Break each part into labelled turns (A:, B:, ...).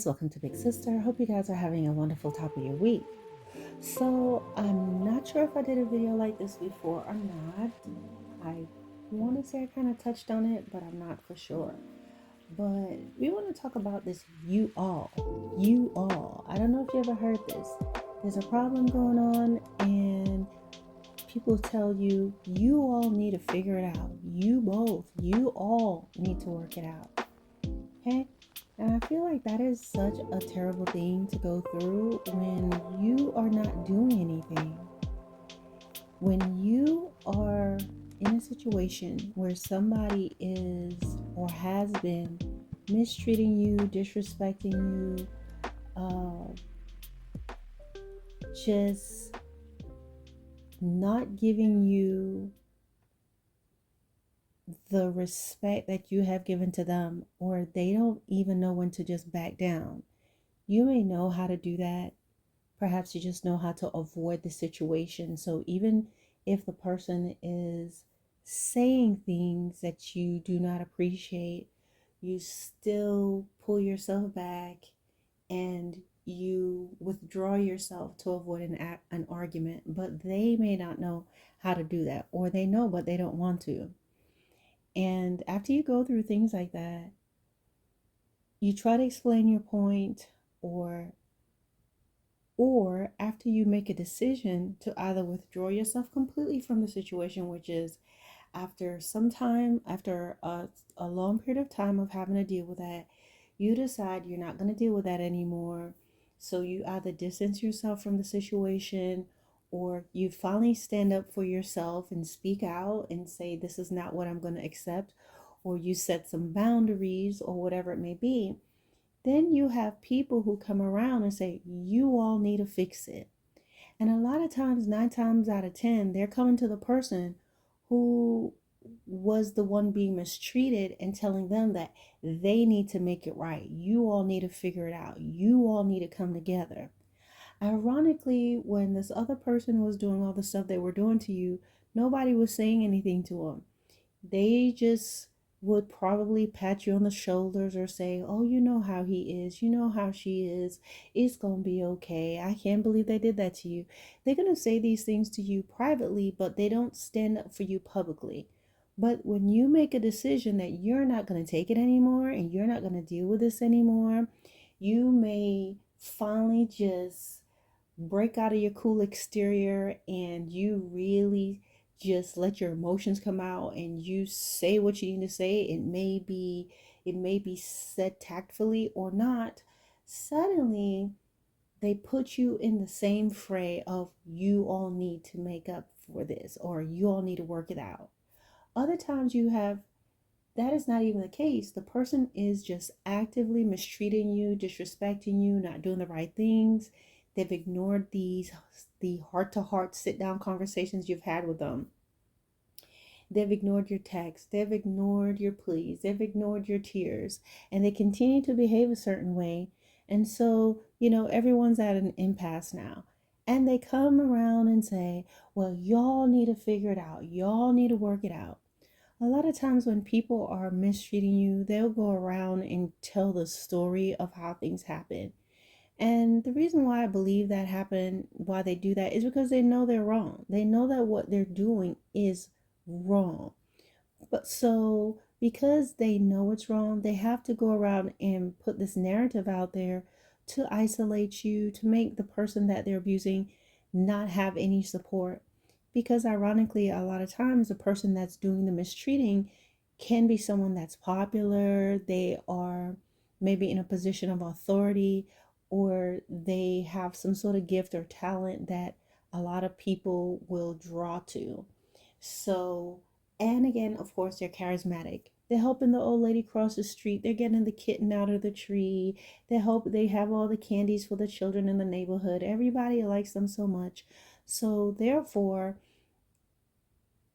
A: welcome to Big Sister. I hope you guys are having a wonderful top of your week. So, I'm not sure if I did a video like this before or not. I want to say I kind of touched on it, but I'm not for sure. But we want to talk about this you all. You all. I don't know if you ever heard this. There's a problem going on, and people tell you, you all need to figure it out. You both, you all need to work it out. Okay? And I feel like that is such a terrible thing to go through when you are not doing anything. When you are in a situation where somebody is or has been mistreating you, disrespecting you, just not giving you the respect that you have given to them, or they don't even know when to just back down. You may know how to do that. Perhaps you just know how to avoid the situation. So even if the person is saying things that you do not appreciate, you still pull yourself back and you withdraw yourself to avoid an argument. But they may not know how to do that, or they know but they don't want to. And after you go through things like that, you try to explain your point, or after you make a decision to either withdraw yourself completely from the situation, which is after some time, after a long period of time of having to deal with that, you decide you're not going to deal with that anymore. So you either distance yourself from the situation, or you finally stand up for yourself and speak out and say, this is not what I'm going to accept, or you set some boundaries or whatever it may be. Then you have people who come around and say, you all need to fix it. And a lot of times, 9 times out of 10, they're coming to the person who was the one being mistreated and telling them that they need to make it right. You all need to figure it out. You all need to come together. Ironically, when this other person was doing all the stuff they were doing to you, nobody was saying anything to them. They just would probably pat you on the shoulders or say, oh, you know how he is, you know how she is, it's gonna be okay, I can't believe they did that to you. They're gonna say these things to you privately, but they don't stand up for you publicly. But when you make a decision that you're not going to take it anymore and you're not going to deal with this anymore, you may finally just break out of your cool exterior and you really just let your emotions come out and you say what you need to say. It may be said tactfully or not. Suddenly they put you in the same fray of, you all need to make up for this, or you all need to work it out. Other times you have, that is not even the case. The person is just actively mistreating you, disrespecting you, not doing the right things. They've ignored the heart-to-heart sit-down conversations you've had with them. They've ignored your texts. They've ignored your pleas. They've ignored your tears. And they continue to behave a certain way. And so, everyone's at an impasse now. And they come around and say, well, y'all need to figure it out. Y'all need to work it out. A lot of times when people are mistreating you, they'll go around and tell the story of how things happen. And the reason why I believe that happened, why they do that, is because they know they're wrong. They know that what they're doing is wrong. But so because they know it's wrong, they have to go around and put this narrative out there to isolate you, to make the person that they're abusing not have any support. Because ironically, a lot of times the person that's doing the mistreating can be someone that's popular, they are maybe in a position of authority, or they have some sort of gift or talent that a lot of people will draw to. So, and again, of course, they're charismatic. They're helping the old lady cross the street. They're getting the kitten out of the tree. They have all the candies for the children in the neighborhood. Everybody likes them so much. So therefore,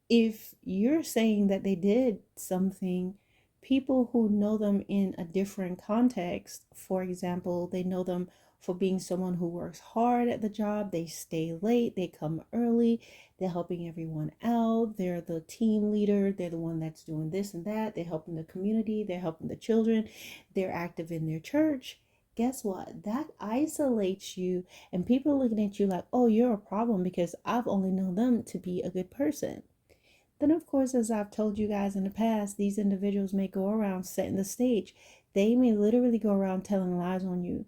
A: if you're saying that they did something, people who know them in a different context, for example, they know them for being someone who works hard at the job, they stay late, they come early, they're helping everyone out, they're the team leader, they're the one that's doing this and that, they're helping the community, they're helping the children, they're active in their church. guess what? That isolates you, and people are looking at you like, oh, you're a problem because I've only known them to be a good person. Then, of course, as I've told you guys in the past, these individuals may go around setting the stage. They may literally go around telling lies on you,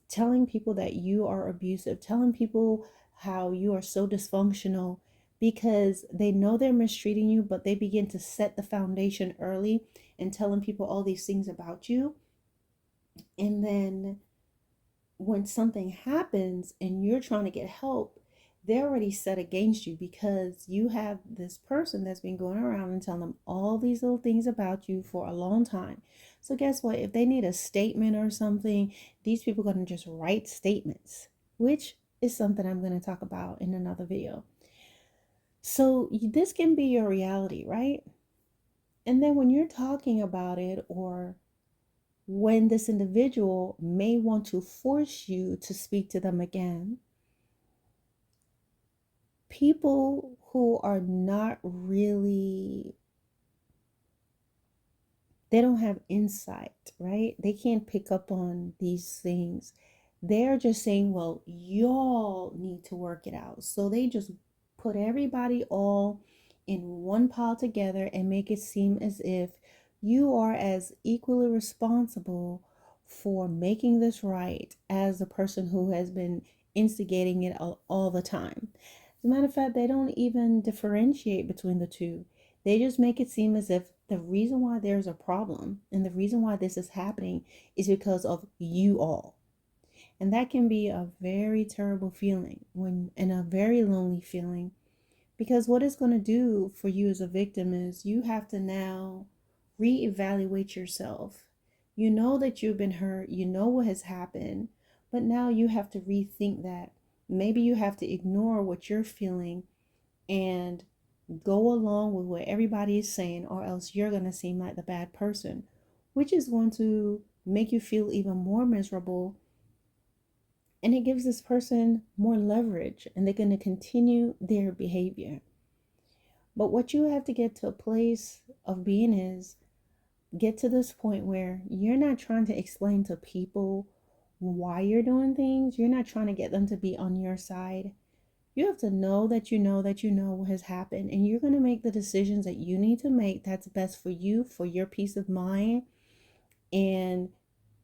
A: telling people that you are abusive, telling people how you are so dysfunctional because they know they're mistreating you, but they begin to set the foundation early and telling people all these things about you. And then when something happens and you're trying to get help, they're already set against you because you have this person that's been going around and telling them all these little things about you for a long time. So guess what? If they need a statement or something, these people are going to just write statements, which is something I'm going to talk about in another video. So this can be your reality, right? And then when you're talking about it, or when this individual may want to force you to speak to them again, people who are not really, they don't have insight, right? They can't pick up on these things. They're just saying, well, y'all need to work it out. So they just put everybody all in one pile together and make it seem as if you are as equally responsible for making this right as the person who has been instigating it all the time. As a matter of fact, they don't even differentiate between the two. They just make it seem as if the reason why there's a problem and the reason why this is happening is because of you all. And that can be a very terrible feeling, and a very lonely feeling, because what it's going to do for you as a victim is you have to now reevaluate yourself. You know that you've been hurt, you know what has happened, but now you have to rethink that. Maybe you have to ignore what you're feeling and go along with what everybody is saying, or else you're going to seem like the bad person, which is going to make you feel even more miserable. And it gives this person more leverage and they're going to continue their behavior. But what you have to get to a place of being is get to this point where you're not trying to explain to people why you're doing things. You're not trying to get them to be on your side. You have to know that you know that you know what has happened, and you're going to make the decisions that you need to make that's best for you, for your peace of mind, and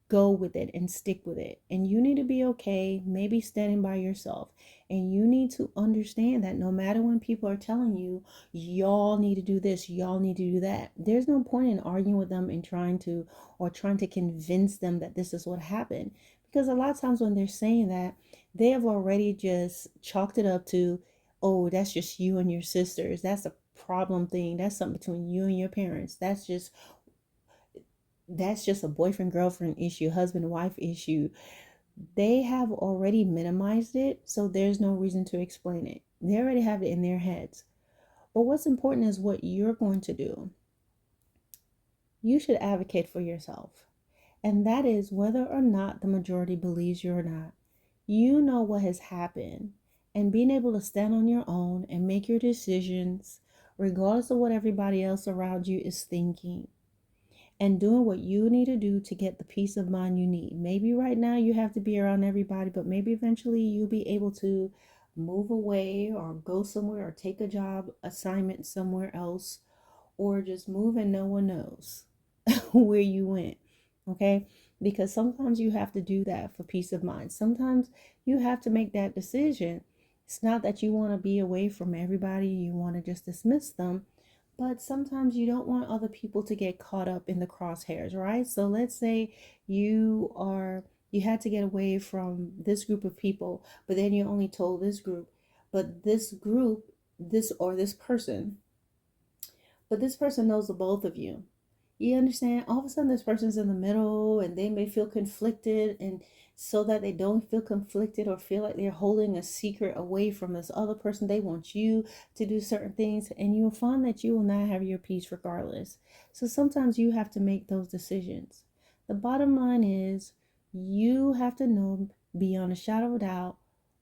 A: go with it and stick with it. And you need to be okay, maybe standing by yourself. And you need to understand that no matter when people are telling you, y'all need to do this, y'all need to do that, there's no point in arguing with them and trying to convince them that this is what happened. Because a lot of times when they're saying that, they have already just chalked it up to, oh, that's just you and your sisters. That's a problem thing. That's something between you and your parents. That's just a boyfriend girlfriend issue, husband wife issue. They have already minimized it, so there's no reason to explain it. They already have it in their heads. But what's important is what you're going to do. You should advocate for yourself, and that is whether or not the majority believes you or not. You know what has happened, and being able to stand on your own and make your decisions regardless of what everybody else around you is thinking, and doing what you need to do to get the peace of mind you need. Maybe right now you have to be around everybody, but maybe eventually you'll be able to move away or go somewhere or take a job assignment somewhere else, or just move and no one knows where you went. Okay? Because sometimes you have to do that for peace of mind. Sometimes you have to make that decision. It's not that you want to be away from everybody, you want to just dismiss them, but sometimes you don't want other people to get caught up in the crosshairs, right? So let's say you had to get away from this group of people, but then you only told this group, but this group, this person, but this person knows the both of you. You understand? All of a sudden, this person's in the middle and they may feel conflicted. And so that they don't feel conflicted or feel like they're holding a secret away from this other person, they want you to do certain things. And you'll find that you will not have your peace regardless. So sometimes you have to make those decisions. The bottom line is you have to know beyond a shadow of a doubt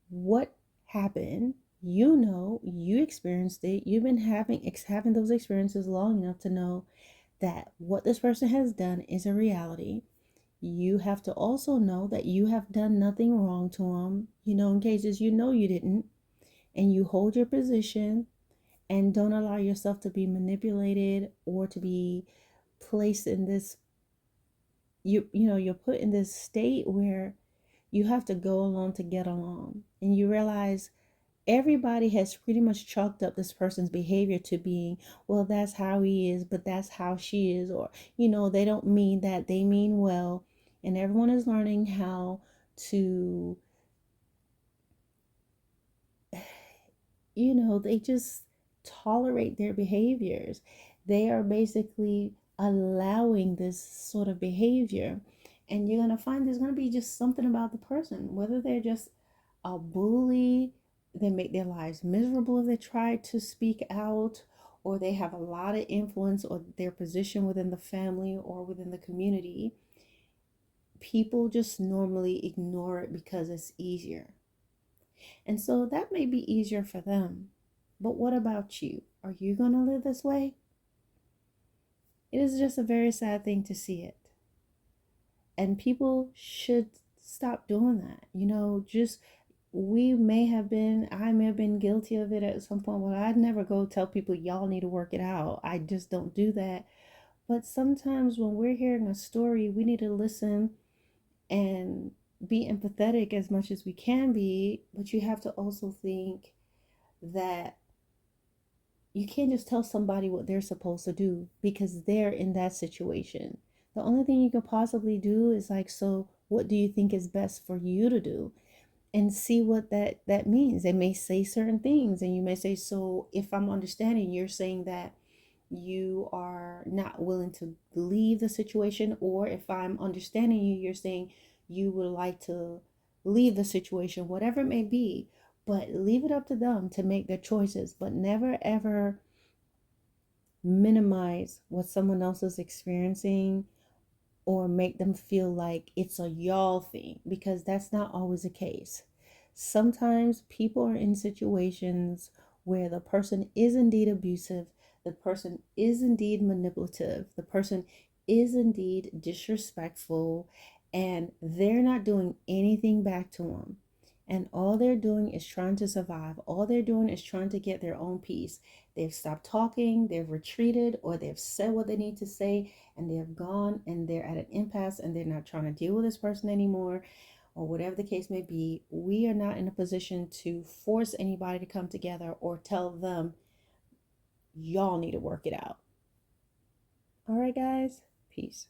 A: what happened. You know, you experienced it. You've been having those experiences long enough to know that what this person has done is a reality. you have to also know that you have done nothing wrong to them, in cases you didn't, and you hold your position and don't allow yourself to be manipulated or to be placed in this you're put in this state where you have to go along to get along, and you realize everybody has pretty much chalked up this person's behavior to being, well, that's how he is, but that's how she is, or they don't mean that, they mean well. And everyone is learning how to, they just tolerate their behaviors. They are basically allowing this sort of behavior. And you're going to find there's going to be just something about the person, whether they're just a bully, they make their lives miserable if they try to speak out, or they have a lot of influence or their position within the family or within the community. People just normally ignore it because it's easier. And so that may be easier for them. But what about you? Are you going to live this way? It is just a very sad thing to see it. And people should stop doing that. Just I may have been guilty of it at some point. Well, I'd never go tell people y'all need to work it out. I just don't do that. But sometimes when we're hearing a story, we need to listen and be empathetic as much as we can be. But you have to also think that you can't just tell somebody what they're supposed to do because they're in that situation. The only thing you could possibly do is like, so what do you think is best for you to do? And see what that means. They may say certain things, and you may say, so if I'm understanding, you're saying that you are not willing to leave the situation, or if I'm understanding you, you're saying you would like to leave the situation, whatever it may be. But leave it up to them to make their choices, but never ever minimize what someone else is experiencing or make them feel like it's a y'all thing, because that's not always the case. Sometimes people are in situations where the person is indeed abusive, the person is indeed manipulative, the person is indeed disrespectful, and they're not doing anything back to them. And all they're doing is trying to survive. All they're doing is trying to get their own peace. They've stopped talking, they've retreated, or they've said what they need to say, and they have gone and they're at an impasse and they're not trying to deal with this person anymore, or whatever the case may be. We are not in a position to force anybody to come together or tell them, y'all need to work it out. All right, guys, peace.